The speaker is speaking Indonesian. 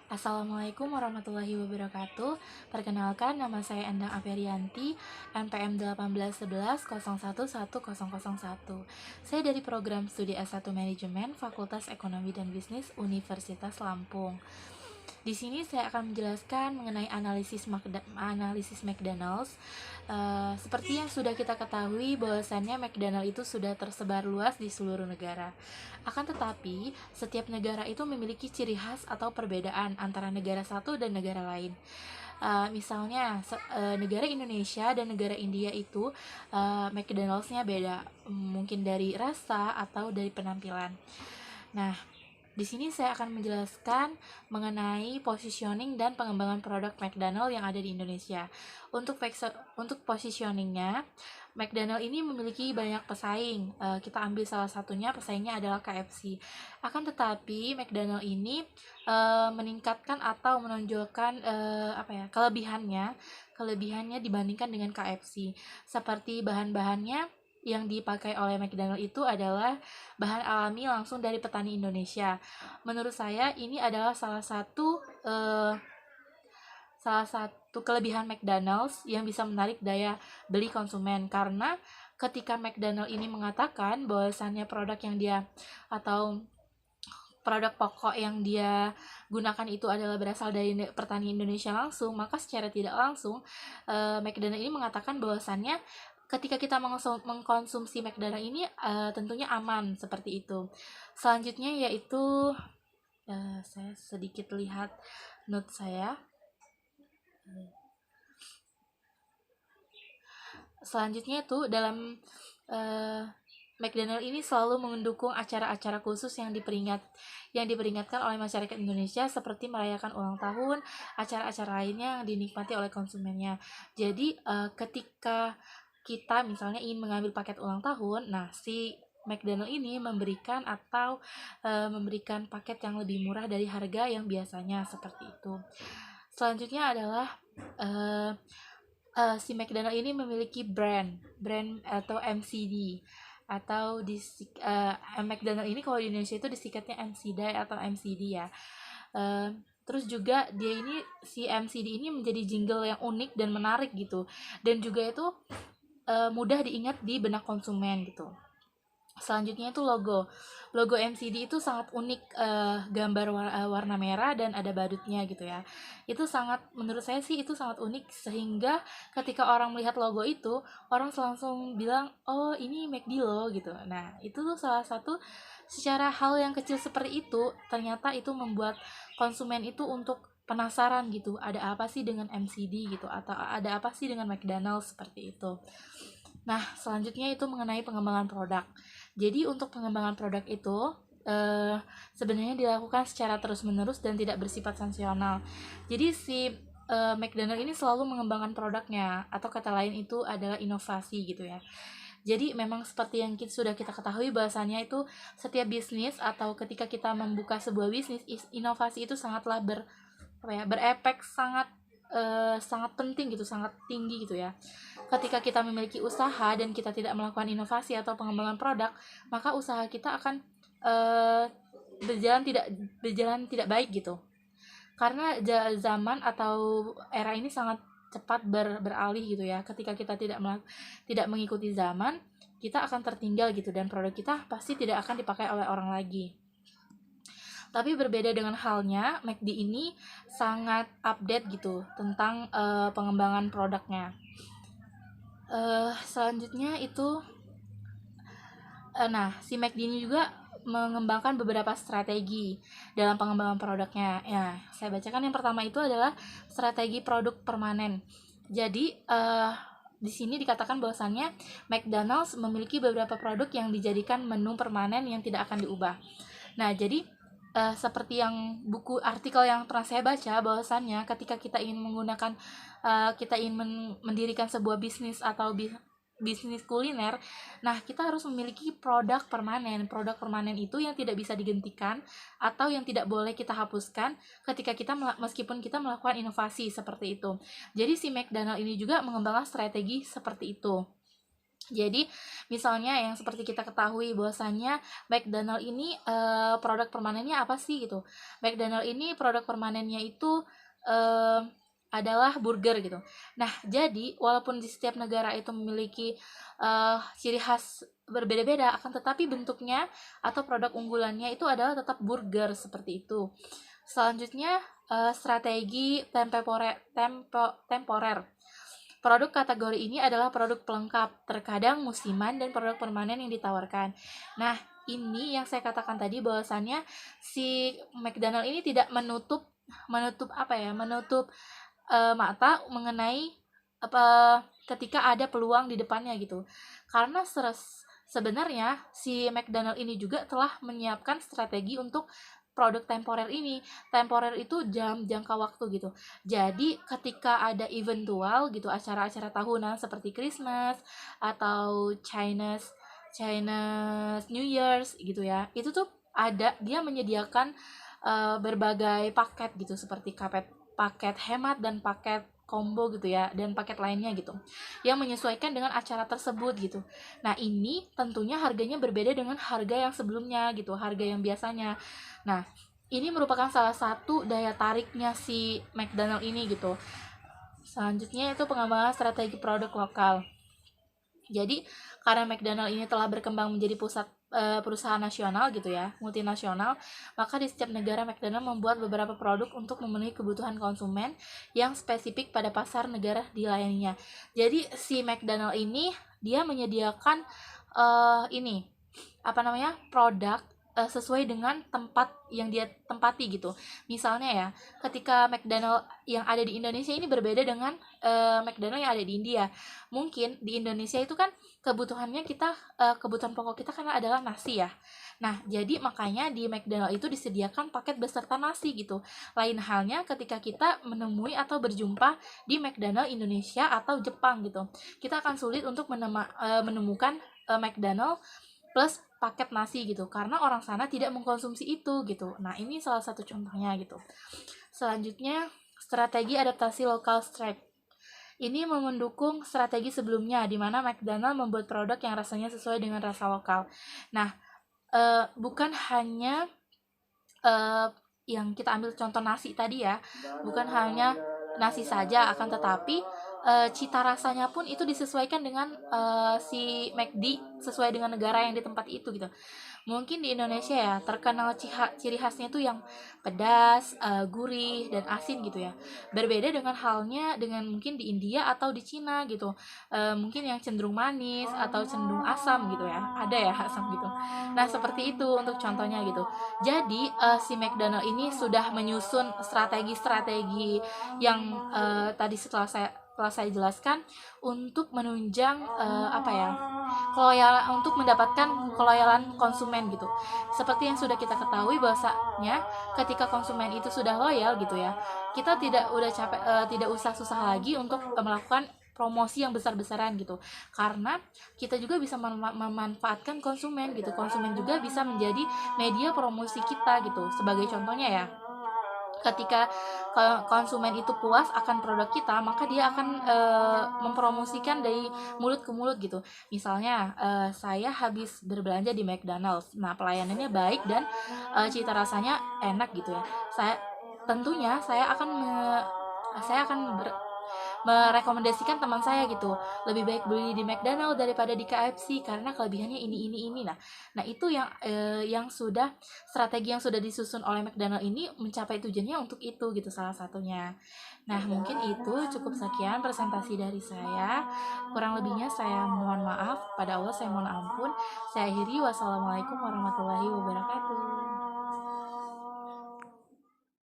Assalamualaikum warahmatullahi wabarakatuh. Perkenalkan, nama saya Endang Aperianti, NPM 1811011001. Saya dari program studi S1 Manajemen Fakultas Ekonomi dan Bisnis Universitas Lampung. Di sini saya akan menjelaskan mengenai analisis McDonald's. Seperti yang sudah kita ketahui bahwasannya McDonald itu sudah tersebar luas di seluruh negara. Akan tetapi, setiap negara itu memiliki ciri khas atau perbedaan antara negara satu dan negara lain. Misalnya negara Indonesia dan negara India itu McDonald's-nya beda, mungkin dari rasa atau dari penampilan. Nah, di sini saya akan menjelaskan mengenai positioning dan pengembangan produk McDonald yang ada di Indonesia. Untuk positioningnya, McDonald ini memiliki banyak pesaing. Kita ambil salah satunya, pesaingnya adalah KFC. Akan tetapi McDonald ini meningkatkan atau menonjolkan kelebihannya dibandingkan dengan KFC. Seperti bahan-bahannya yang dipakai oleh McDonald itu adalah bahan alami langsung dari petani Indonesia. Menurut saya ini adalah salah satu kelebihan McDonald's yang bisa menarik daya beli konsumen, karena ketika McDonald ini mengatakan bahwasannya produk pokok yang dia gunakan itu adalah berasal dari petani Indonesia langsung, maka secara tidak langsung McDonald ini mengatakan bahwasannya ketika kita mengkonsumsi McDonald ini tentunya aman, seperti itu. Selanjutnya yaitu saya sedikit lihat note saya. Selanjutnya itu dalam McDonald ini selalu mendukung acara-acara khusus yang diperingatkan oleh masyarakat Indonesia, seperti merayakan ulang tahun, acara-acara lainnya yang dinikmati oleh konsumennya. Jadi ketika kita misalnya ingin mengambil paket ulang tahun, nah si McDonald ini memberikan paket yang lebih murah dari harga yang biasanya, seperti itu. Selanjutnya adalah si McDonald ini memiliki brand atau MCD, atau McDonald ini kalau di Indonesia itu disingkatnya MCD atau MCD ya. Terus juga si MCD ini menjadi jingle yang unik dan menarik gitu, dan juga itu mudah diingat di benak konsumen gitu. Selanjutnya itu logo MCD itu sangat unik, gambar warna merah dan ada badutnya gitu ya. Menurut saya sih itu sangat unik, sehingga ketika orang melihat logo itu, orang langsung bilang, oh ini McD loh gitu. Nah itu tuh salah satu, secara hal yang kecil seperti itu ternyata itu membuat konsumen itu untuk penasaran gitu, ada apa sih dengan MCD gitu, atau ada apa sih dengan McDonald's, seperti itu. Nah, selanjutnya itu mengenai pengembangan produk. Jadi untuk pengembangan produk itu sebenarnya dilakukan secara terus-menerus dan tidak bersifat sensasional. Jadi si McDonald ini selalu mengembangkan produknya, atau kata lain itu adalah inovasi gitu ya. Jadi memang seperti yang sudah kita ketahui bahwasannya itu setiap bisnis atau ketika kita membuka sebuah bisnis, inovasi itu sangatlah berefek sangat penting gitu, sangat tinggi gitu ya. Ketika kita memiliki usaha dan kita tidak melakukan inovasi atau pengembangan produk, maka usaha kita akan berjalan tidak baik gitu. Karena zaman atau era ini sangat cepat beralih gitu ya. Ketika kita tidak mengikuti zaman, kita akan tertinggal gitu, dan produk kita pasti tidak akan dipakai oleh orang lagi. Tapi berbeda dengan halnya, McD ini sangat update gitu tentang pengembangan produknya. Selanjutnya itu si McD ini juga mengembangkan beberapa strategi dalam pengembangan produknya. Ya, saya bacakan. Yang pertama itu adalah strategi produk permanen. Jadi di sini dikatakan bahwasannya McDonald's memiliki beberapa produk yang dijadikan menu permanen yang tidak akan diubah. Nah, jadi seperti yang buku artikel yang pernah saya baca, bahwasannya ketika kita ingin mendirikan sebuah bisnis atau bisnis kuliner, nah kita harus memiliki produk permanen. Produk permanen itu yang tidak bisa digantikan atau yang tidak boleh kita hapuskan meskipun kita melakukan inovasi, seperti itu. Jadi si McDonald ini juga mengembangkan strategi seperti itu. Jadi misalnya yang seperti kita ketahui bahwasannya McDonald ini produk permanennya apa sih gitu. McDonald ini produk permanennya itu eh, adalah burger gitu. Nah, jadi walaupun di setiap negara itu memiliki ciri khas berbeda-beda, akan tetapi bentuknya atau produk unggulannya itu adalah tetap burger seperti itu. Selanjutnya strategi temporer. Produk kategori ini adalah produk pelengkap, terkadang musiman dan produk permanen yang ditawarkan. Nah, ini yang saya katakan tadi bahwasannya si McDonald ini tidak menutup mata mengenai apa ketika ada peluang di depannya gitu. Karena sebenarnya si McDonald ini juga telah menyiapkan strategi untuk produk temporer ini. Temporer itu jangka waktu gitu. Jadi ketika ada eventual gitu, acara-acara tahunan seperti Christmas atau Chinese New Year's gitu ya, itu tuh dia menyediakan berbagai paket gitu, seperti paket hemat dan paket combo gitu ya, dan paket lainnya gitu yang menyesuaikan dengan acara tersebut gitu. Nah, ini tentunya harganya berbeda dengan harga yang sebelumnya gitu, harga yang biasanya. Nah, ini merupakan salah satu daya tariknya si McDonald ini gitu. Selanjutnya itu pengembangan strategi produk lokal. Jadi karena McDonald ini telah berkembang menjadi pusat perusahaan nasional gitu ya, multinasional, maka di setiap negara McDonald membuat beberapa produk untuk memenuhi kebutuhan konsumen yang spesifik pada pasar negara dilayaninya. Jadi si McDonald ini dia menyediakan produk sesuai dengan tempat yang dia tempati gitu. Misalnya ya, ketika McDonald yang ada di Indonesia ini berbeda dengan McDonald yang ada di India. Mungkin di Indonesia itu kan kebutuhan pokok kita karena adalah nasi ya. Nah, jadi makanya di McDonald itu disediakan paket beserta nasi gitu. Lain halnya ketika kita menemui atau berjumpa di McDonald Indonesia atau Jepang gitu. Kita akan sulit untuk menemukan McDonald plus paket nasi gitu, karena orang sana tidak mengkonsumsi itu gitu. Nah, ini salah satu contohnya gitu. Selanjutnya, strategi adaptasi lokal strike. Ini mendukung strategi sebelumnya, di mana McDonald membuat produk yang rasanya sesuai dengan rasa lokal. Nah, bukan hanya yang kita ambil contoh nasi tadi ya, bukan hanya nasi saja, akan tetapi cita rasanya pun itu disesuaikan dengan si McD sesuai dengan negara yang di tempat itu gitu. Mungkin di Indonesia ya terkenal ciri khasnya itu yang pedas, gurih dan asin gitu ya. Berbeda dengan halnya dengan mungkin di India atau di Cina gitu. Mungkin yang cenderung manis atau cenderung asam gitu ya. Ada ya asam gitu. Nah, seperti itu untuk contohnya gitu. Jadi si McDonald ini sudah menyusun strategi-strategi yang tadi setelah saya jelaskan untuk menunjang untuk mendapatkan keloyalan konsumen gitu. Seperti yang sudah kita ketahui bahwasanya ketika konsumen itu sudah loyal gitu ya, kita tidak usah susah lagi untuk melakukan promosi yang besar-besaran gitu, karena kita juga bisa memanfaatkan konsumen gitu. Konsumen juga bisa menjadi media promosi kita gitu. Sebagai contohnya ya, ketika konsumen itu puas akan produk kita, maka dia akan mempromosikan dari mulut ke mulut gitu. Misalnya saya habis berbelanja di McDonald's, nah pelayanannya baik dan cita rasanya enak gitu ya. Tentunya saya akan merekomendasikan teman saya gitu, lebih baik beli di McDonald daripada di KFC karena kelebihannya ini. Nah itu yang sudah strategi yang sudah disusun oleh McDonald ini mencapai tujuannya untuk itu gitu, salah satunya. Nah, mungkin itu cukup sekian presentasi dari saya. Kurang lebihnya saya mohon maaf, pada Allah saya mohon ampun. Saya akhiri, wassalamualaikum warahmatullahi wabarakatuh.